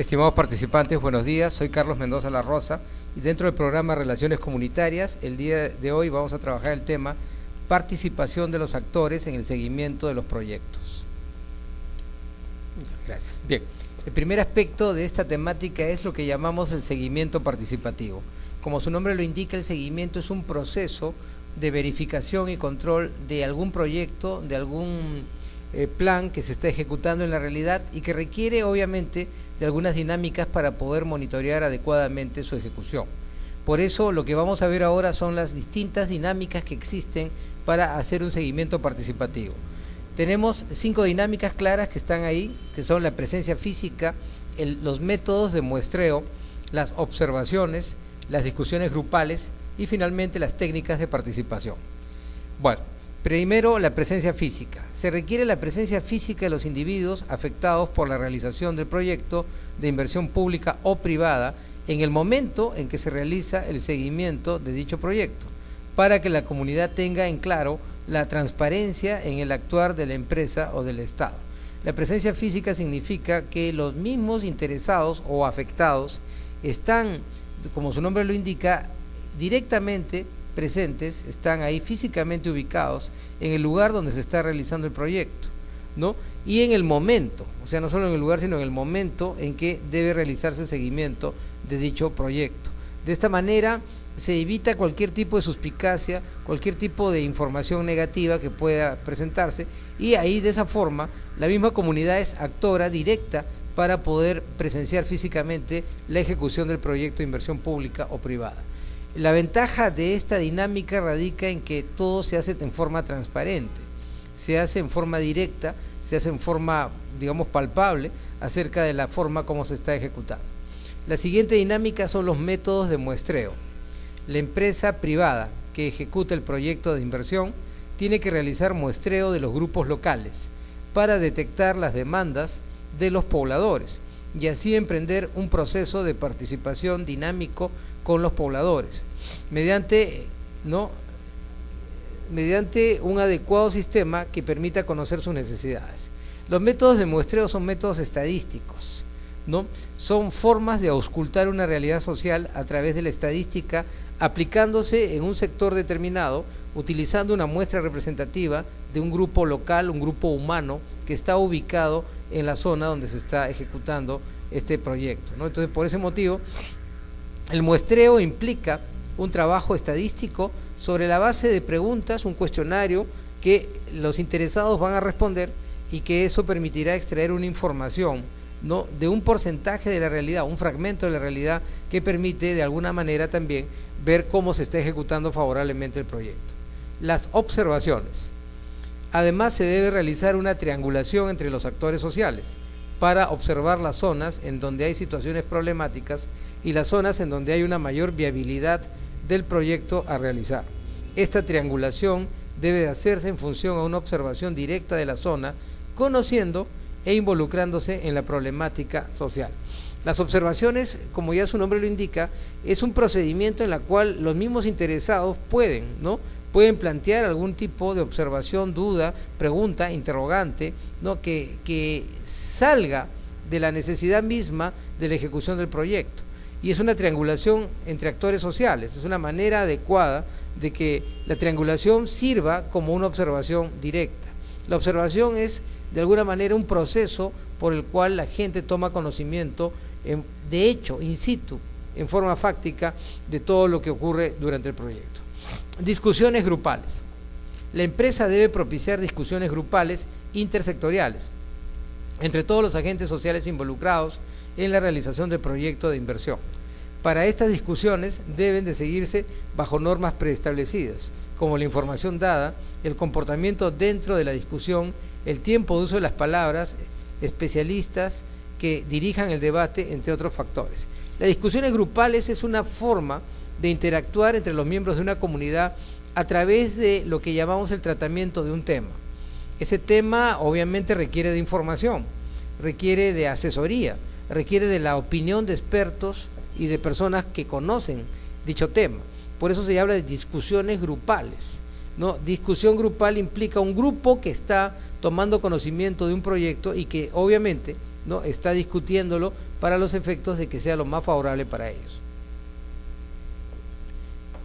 Estimados participantes, buenos días. Soy Carlos Mendoza La Rosa y dentro del programa Relaciones Comunitarias, el día de hoy vamos a trabajar el tema participación de los actores en el seguimiento de los proyectos. Gracias. Bien, el primer aspecto de esta temática es lo que llamamos el seguimiento participativo. Como su nombre lo indica, el seguimiento es un proceso de verificación y control de algún proyecto, de algún plan que se está ejecutando en la realidad y que requiere obviamente de algunas dinámicas para poder monitorear adecuadamente su ejecución. Por eso lo que vamos a ver ahora son las distintas dinámicas que existen para hacer un seguimiento participativo. Tenemos 5 dinámicas claras que están ahí, que son la presencia física, los métodos de muestreo, las observaciones, las discusiones grupales y finalmente las técnicas de participación. Bueno, primero la presencia física. Se requiere la presencia física de los individuos afectados por la realización del proyecto de inversión pública o privada en el momento en que se realiza el seguimiento de dicho proyecto, para que la comunidad tenga en claro la transparencia en el actuar de la empresa o del Estado. La presencia física significa que los mismos interesados o afectados están, como su nombre lo indica, directamente presentes, están ahí físicamente ubicados en el lugar donde se está realizando el proyecto, ¿no? Y en el momento, o sea, no solo en el lugar, sino en el momento en que debe realizarse el seguimiento de dicho proyecto. De esta manera se evita cualquier tipo de suspicacia, cualquier tipo de información negativa que pueda presentarse, y ahí de esa forma la misma comunidad es actora directa para poder presenciar físicamente la ejecución del proyecto de inversión pública o privada. La ventaja de esta dinámica radica en que todo se hace en forma transparente, se hace en forma directa, se hace en forma, digamos, palpable acerca de la forma como se está ejecutando. La siguiente dinámica son los métodos de muestreo. La empresa privada que ejecuta el proyecto de inversión tiene que realizar muestreo de los grupos locales para detectar las demandas de los pobladores y así emprender un proceso de participación dinámico con los pobladores, mediante un adecuado sistema que permita conocer sus necesidades. Los métodos de muestreo son métodos estadísticos, ¿no? Son formas de auscultar una realidad social a través de la estadística, aplicándose en un sector determinado, utilizando una muestra representativa de un grupo local, un grupo humano que está ubicado en la zona donde se está ejecutando este proyecto, ¿no? Entonces, por ese motivo, el muestreo implica un trabajo estadístico sobre la base de preguntas, un cuestionario que los interesados van a responder y que eso permitirá extraer una información, ¿no?, de un porcentaje de la realidad, un fragmento de la realidad que permite de alguna manera también ver cómo se está ejecutando favorablemente el proyecto. Las observaciones. Además, se debe realizar una triangulación entre los actores sociales para observar las zonas en donde hay situaciones problemáticas y las zonas en donde hay una mayor viabilidad del proyecto a realizar. Esta triangulación debe hacerse en función a una observación directa de la zona, conociendo e involucrándose en la problemática social. Las observaciones, como ya su nombre lo indica, es un procedimiento en el cual los mismos interesados pueden plantear algún tipo de observación, duda, pregunta, interrogante, ¿no?, que salga de la necesidad misma de la ejecución del proyecto. Y es una triangulación entre actores sociales, es una manera adecuada de que la triangulación sirva como una observación directa. La observación es, de alguna manera, un proceso por el cual la gente toma conocimiento, de hecho, in situ, en forma fáctica, de todo lo que ocurre durante el proyecto. Discusiones grupales. La empresa debe propiciar discusiones grupales intersectoriales entre todos los agentes sociales involucrados en la realización del proyecto de inversión. Para estas discusiones deben de seguirse bajo normas preestablecidas, como la información dada, el comportamiento dentro de la discusión, el tiempo de uso de las palabras, especialistas que dirijan el debate, entre otros factores. Las discusiones grupales es una forma de interactuar entre los miembros de una comunidad a través de lo que llamamos el tratamiento de un tema. Ese tema obviamente requiere de información, requiere de asesoría, requiere de la opinión de expertos y de personas que conocen dicho tema. Por eso se habla de discusiones grupales, ¿no? Discusión grupal implica un grupo que está tomando conocimiento de un proyecto y que obviamente ¿no?, está discutiéndolo para los efectos de que sea lo más favorable para ellos.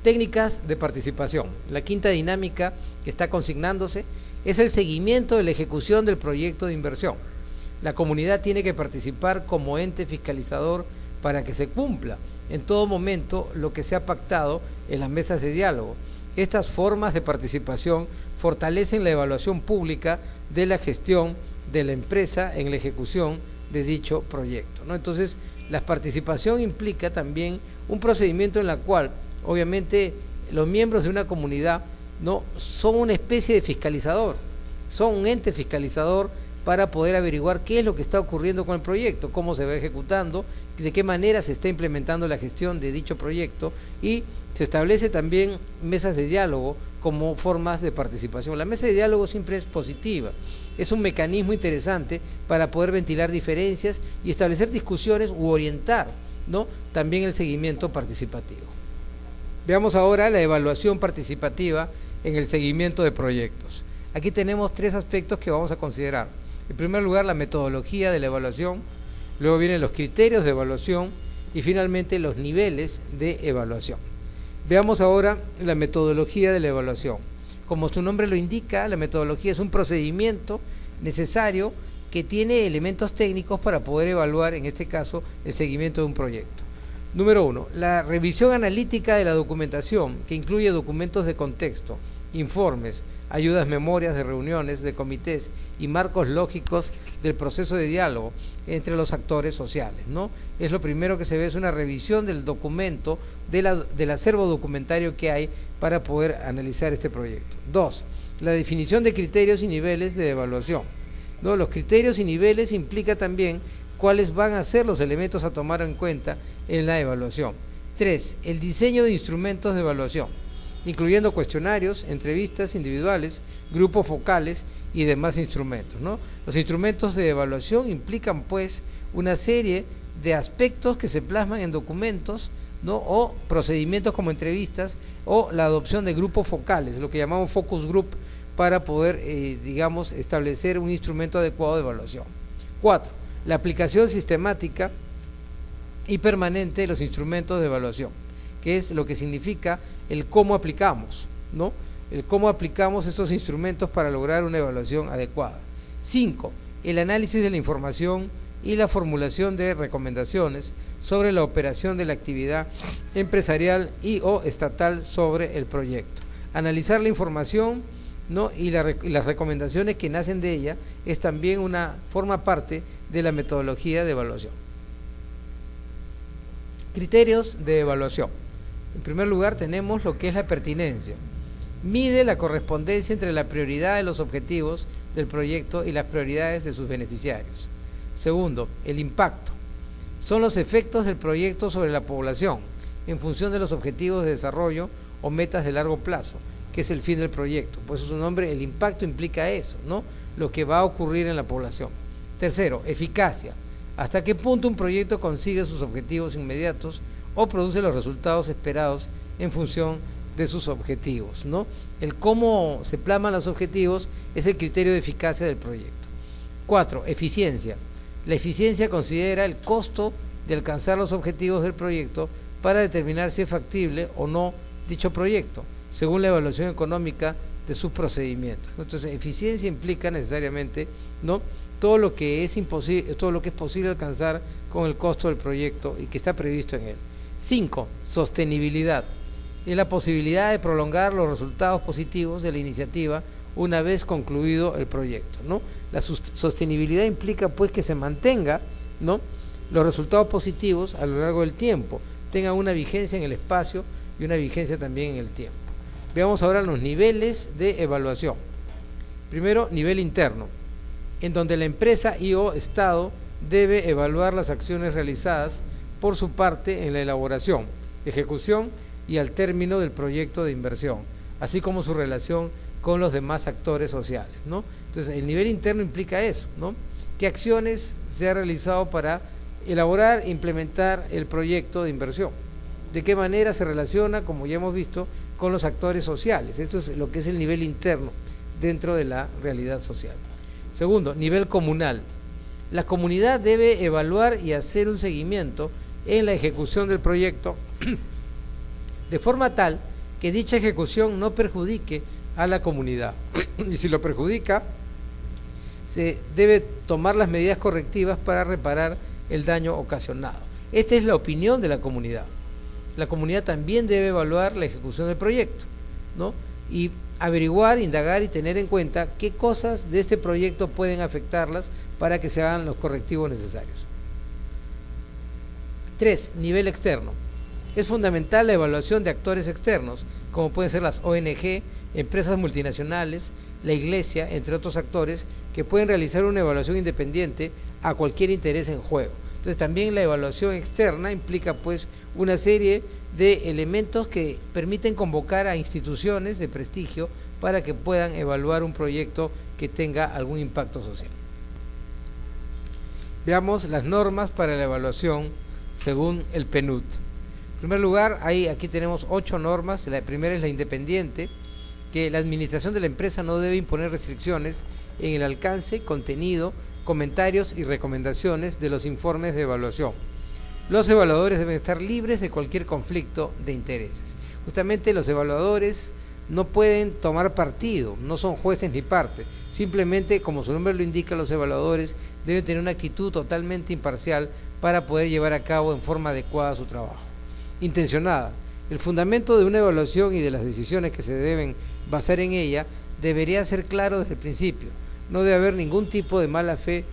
Técnicas de participación. La quinta dinámica que está consignándose es el seguimiento de la ejecución del proyecto de inversión. La comunidad tiene que participar como ente fiscalizador para que se cumpla en todo momento lo que se ha pactado en las mesas de diálogo. Estas formas de participación fortalecen la evaluación pública de la gestión de la empresa en la ejecución de dicho proyecto, ¿no? Entonces, la participación implica también un procedimiento en el cual, obviamente, los miembros de una comunidad no son una especie de fiscalizador, son un ente fiscalizador para poder averiguar qué es lo que está ocurriendo con el proyecto, cómo se va ejecutando, de qué manera se está implementando la gestión de dicho proyecto, y se establece también mesas de diálogo como formas de participación. La mesa de diálogo siempre es positiva, es un mecanismo interesante para poder ventilar diferencias y establecer discusiones u orientar, ¿no?, también el seguimiento participativo. Veamos ahora la evaluación participativa en el seguimiento de proyectos. Aquí tenemos tres aspectos que vamos a considerar. En primer lugar, la metodología de la evaluación, luego vienen los criterios de evaluación y finalmente los niveles de evaluación. Veamos ahora la metodología de la evaluación. Como su nombre lo indica, la metodología es un procedimiento necesario que tiene elementos técnicos para poder evaluar, en este caso, el seguimiento de un proyecto. Número 1. La revisión analítica de la documentación, que incluye documentos de contexto, informes, ayudas, memorias de reuniones, de comités y marcos lógicos del proceso de diálogo entre los actores sociales, ¿no? Es lo primero que se ve, es una revisión del documento, del acervo documentario que hay para poder analizar este proyecto. 2. La definición de criterios y niveles de evaluación, ¿no? Los criterios y niveles implica también cuáles van a ser los elementos a tomar en cuenta en la evaluación. 3. El diseño de instrumentos de evaluación, incluyendo cuestionarios, entrevistas individuales, grupos focales y demás instrumentos, ¿no? Los instrumentos de evaluación implican, pues, una serie de aspectos que se plasman en documentos, ¿no?, o procedimientos como entrevistas o la adopción de grupos focales, lo que llamamos focus group, para poder, digamos, establecer un instrumento adecuado de evaluación. 4. La aplicación sistemática y permanente de los instrumentos de evaluación, que es lo que significa el cómo aplicamos, ¿no?, el cómo aplicamos estos instrumentos para lograr una evaluación adecuada. 5. El análisis de la información y la formulación de recomendaciones sobre la operación de la actividad empresarial y o estatal sobre el proyecto. Analizar la información, ¿no?, y las recomendaciones que nacen de ella es también forma parte de la metodología de evaluación. Criterios de evaluación. En primer lugar tenemos lo que es la pertinencia. Mide la correspondencia entre la prioridad de los objetivos del proyecto y las prioridades de sus beneficiarios. Segundo, el impacto. Son los efectos del proyecto sobre la población en función de los objetivos de desarrollo o metas de largo plazo, que es el fin del proyecto. Por eso su nombre, el impacto, implica eso, ¿no?, lo que va a ocurrir en la población. Tercero, eficacia. ¿Hasta qué punto un proyecto consigue sus objetivos inmediatos o produce los resultados esperados en función de sus objetivos, ¿no? El cómo se plasman los objetivos es el criterio de eficacia del proyecto. 4. Eficiencia. La eficiencia considera el costo de alcanzar los objetivos del proyecto para determinar si es factible o no dicho proyecto, según la evaluación económica de sus procedimientos. Entonces, eficiencia implica necesariamente, ¿no?, todo lo que es posible alcanzar con el costo del proyecto y que está previsto en él. 5. Sostenibilidad. Es la posibilidad de prolongar los resultados positivos de la iniciativa una vez concluido el proyecto, ¿no? La sostenibilidad implica, pues, que se mantenga, ¿no?, los resultados positivos a lo largo del tiempo, tengan una vigencia en el espacio y una vigencia también en el tiempo. Veamos ahora los niveles de evaluación. Primero, nivel interno, en donde la empresa y o Estado debe evaluar las acciones realizadas por su parte en la elaboración, ejecución y al término del proyecto de inversión, así como su relación con los demás actores sociales, ¿no? Entonces, el nivel interno implica eso, ¿no? ¿Qué acciones se ha realizado para elaborar e implementar el proyecto de inversión? ¿De qué manera se relaciona, como ya hemos visto, con los actores sociales? Esto es lo que es el nivel interno dentro de la realidad social. Segundo, nivel comunal. La comunidad debe evaluar y hacer un seguimiento en la ejecución del proyecto de forma tal que dicha ejecución no perjudique a la comunidad. Y si lo perjudica, se debe tomar las medidas correctivas para reparar el daño ocasionado. Esta es la opinión de la comunidad. La comunidad también debe evaluar la ejecución del proyecto, ¿no? Y averiguar, indagar y tener en cuenta qué cosas de este proyecto pueden afectarlas para que se hagan los correctivos necesarios. 3. Nivel externo. Es fundamental la evaluación de actores externos, como pueden ser las ONG, empresas multinacionales, la Iglesia, entre otros actores, que pueden realizar una evaluación independiente a cualquier interés en juego. Entonces también la evaluación externa implica pues una serie de elementos que permiten convocar a instituciones de prestigio para que puedan evaluar un proyecto que tenga algún impacto social. Veamos las normas para la evaluación según el PNUD. En primer lugar, aquí tenemos 8 normas. La primera es la independiente, que la administración de la empresa no debe imponer restricciones en el alcance, contenido, comentarios y recomendaciones de los informes de evaluación. Los evaluadores deben estar libres de cualquier conflicto de intereses. Justamente los evaluadores no pueden tomar partido, no son jueces ni parte. Simplemente, como su nombre lo indica, los evaluadores deben tener una actitud totalmente imparcial para poder llevar a cabo en forma adecuada su trabajo. Intencionada. El fundamento de una evaluación y de las decisiones que se deben basar en ella debería ser claro desde el principio. No debe haber ningún tipo de mala fe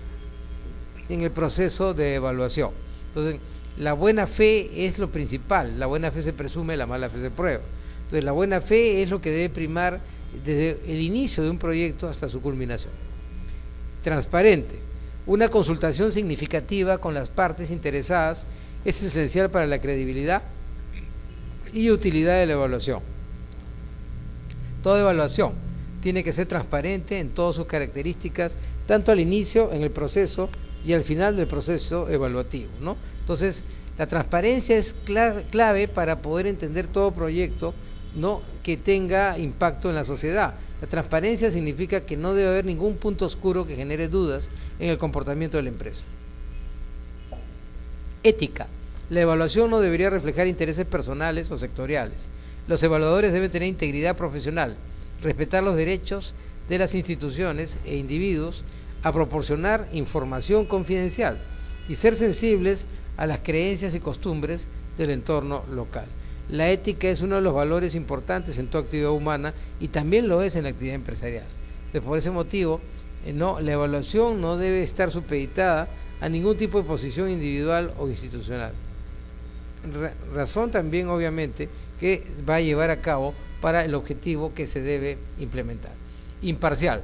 en el proceso de evaluación. Entonces, la buena fe es lo principal. La buena fe se presume, la mala fe se prueba. Entonces, la buena fe es lo que debe primar desde el inicio de un proyecto hasta su culminación. Transparente. Una consultación significativa con las partes interesadas es esencial para la credibilidad y utilidad de la evaluación. Toda evaluación tiene que ser transparente en todas sus características, tanto al inicio, en el proceso y al final del proceso evaluativo, ¿no? Entonces, la transparencia es clave para poder entender todo proyecto, ¿no?, que tenga impacto en la sociedad. La transparencia significa que no debe haber ningún punto oscuro que genere dudas en el comportamiento de la empresa. Ética. La evaluación no debería reflejar intereses personales o sectoriales. Los evaluadores deben tener integridad profesional, respetar los derechos de las instituciones e individuos a proporcionar información confidencial y ser sensibles a las creencias y costumbres del entorno local. La ética es uno de los valores importantes en toda actividad humana y también lo es en la actividad empresarial. Entonces, por ese motivo, la evaluación no debe estar supeditada a ningún tipo de posición individual o institucional. Razón también, obviamente, que va a llevar a cabo para el objetivo que se debe implementar. Imparcial.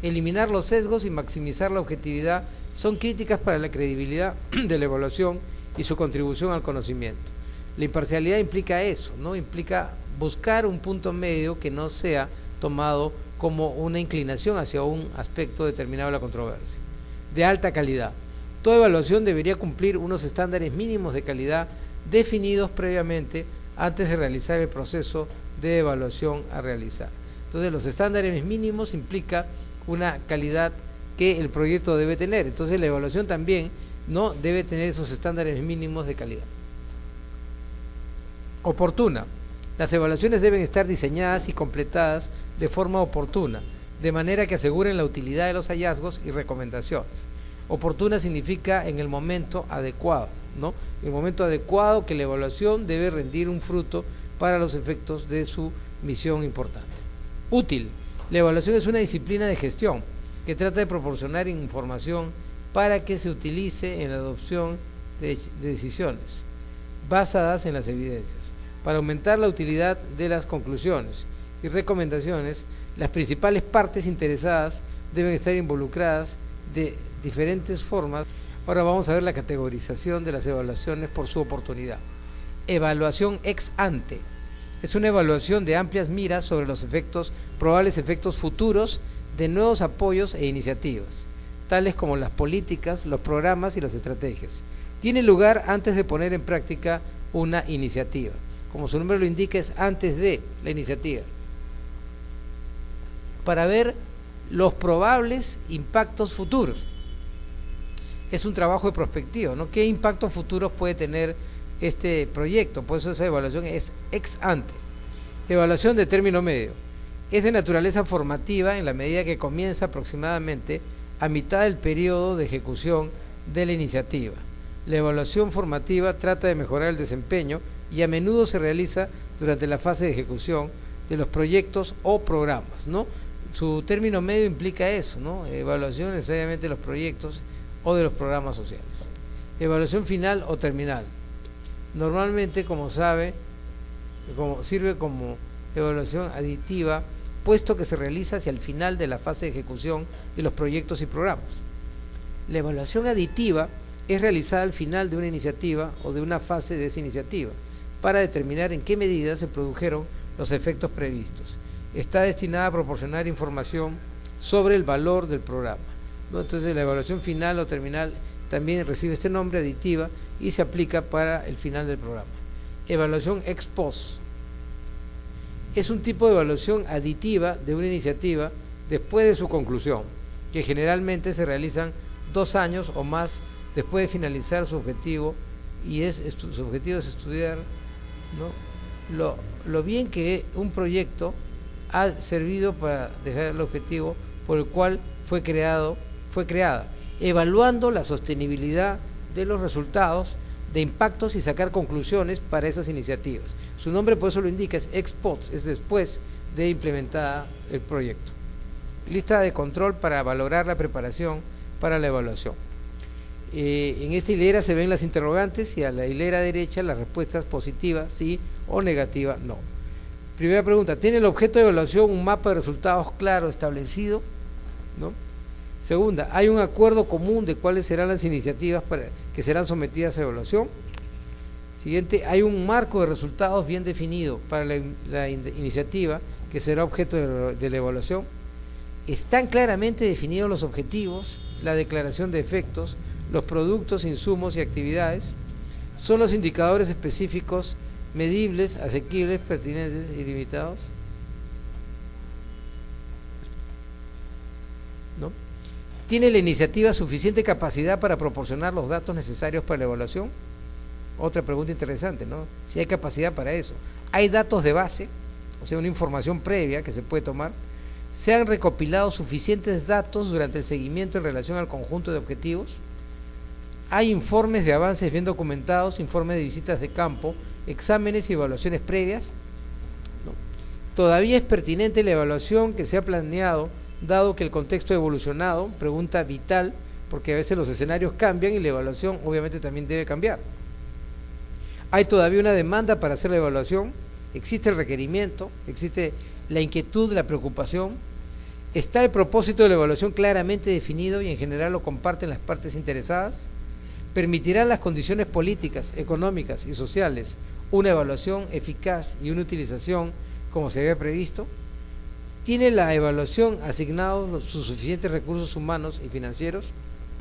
Eliminar los sesgos y maximizar la objetividad son críticas para la credibilidad de la evaluación y su contribución al conocimiento. La imparcialidad implica eso, ¿no? Implica buscar un punto medio que no sea tomado como una inclinación hacia un aspecto determinado de la controversia. De alta calidad. Toda evaluación debería cumplir unos estándares mínimos de calidad definidos previamente antes de realizar el proceso de evaluación a realizar. Entonces, los estándares mínimos implica una calidad que el proyecto debe tener. Entonces, la evaluación también no debe tener esos estándares mínimos de calidad. Oportuna. Las evaluaciones deben estar diseñadas y completadas de forma oportuna, de manera que aseguren la utilidad de los hallazgos y recomendaciones. Oportuna significa en el momento adecuado, ¿no? El momento adecuado que la evaluación debe rendir un fruto para los efectos de su misión importante. Útil. La evaluación es una disciplina de gestión que trata de proporcionar información para que se utilice en la adopción de decisiones basadas en las evidencias. Para aumentar la utilidad de las conclusiones y recomendaciones, las principales partes interesadas deben estar involucradas de diferentes formas. Ahora vamos a ver la categorización de las evaluaciones por su oportunidad. Evaluación ex ante. Es una evaluación de amplias miras sobre los probables efectos futuros de nuevos apoyos e iniciativas, tales como las políticas, los programas y las estrategias. Tiene lugar antes de poner en práctica una iniciativa. Como su nombre lo indica, es antes de la iniciativa, para ver los probables impactos futuros. es un trabajo de prospectiva, ¿no? ¿Qué impactos futuros puede tener este proyecto? Por eso esa evaluación es ex ante. Evaluación de término medio. Es de naturaleza formativa en la medida que comienza aproximadamente a mitad del periodo de ejecución de la iniciativa. La evaluación formativa trata de mejorar el desempeño y a menudo se realiza durante la fase de ejecución de los proyectos o programas, ¿no? Su término medio implica eso, ¿no? Evaluación necesariamente de los proyectos o de los programas sociales. Evaluación final o terminal. Normalmente, como sabe, sirve como evaluación aditiva, puesto que se realiza hacia el final de la fase de ejecución de los proyectos y programas. La evaluación aditiva es realizada al final de una iniciativa o de una fase de esa iniciativa, para determinar en qué medida se produjeron los efectos previstos. Está destinada a proporcionar información sobre el valor del programa, ¿no? Entonces la evaluación final o terminal también recibe este nombre, aditiva, y se aplica para el final del programa. Evaluación ex post. Es un tipo de evaluación aditiva de una iniciativa después de su conclusión, que generalmente se realizan 2 años o más después de finalizar su objetivo, y su objetivo es estudiar, ¿no?, lo bien que un proyecto ha servido para dejar el objetivo por el cual fue creada, evaluando la sostenibilidad de los resultados de impactos y sacar conclusiones para esas iniciativas. Su nombre por eso lo indica, es ex post, es después de implementada el proyecto. Lista de control para valorar la preparación para la evaluación. En esta hilera se ven las interrogantes y a la hilera derecha las respuestas positivas, sí, o negativa, no. Primera pregunta, ¿tiene el objeto de evaluación un mapa de resultados claro establecido? ¿No? Segunda, ¿hay un acuerdo común de cuáles serán las iniciativas que serán sometidas a evaluación? Siguiente, ¿hay un marco de resultados bien definido para la iniciativa que será objeto de la evaluación? ¿Están claramente definidos los objetivos, la declaración de efectos, los productos, insumos y actividades? ¿Son los indicadores específicos medibles, asequibles, pertinentes y limitados? ¿No? ¿Tiene la iniciativa suficiente capacidad para proporcionar los datos necesarios para la evaluación? Otra pregunta interesante, ¿no? Si hay capacidad para eso. ¿Hay datos de base? O sea, una información previa que se puede tomar. ¿Se han recopilado suficientes datos durante el seguimiento en relación al conjunto de objetivos? ¿Hay informes de avances bien documentados, informes de visitas de campo, exámenes y evaluaciones previas? No. ¿Todavía es pertinente la evaluación que se ha planeado, dado que el contexto ha evolucionado? Pregunta vital, porque a veces los escenarios cambian y la evaluación obviamente también debe cambiar. ¿Hay todavía una demanda para hacer la evaluación? ¿Existe el requerimiento? ¿Existe la inquietud, la preocupación? ¿Está el propósito de la evaluación claramente definido y en general lo comparten las partes interesadas? ¿Permitirán las condiciones políticas, económicas y sociales una evaluación eficaz y una utilización como se había previsto? ¿Tiene la evaluación asignados sus suficientes recursos humanos y financieros?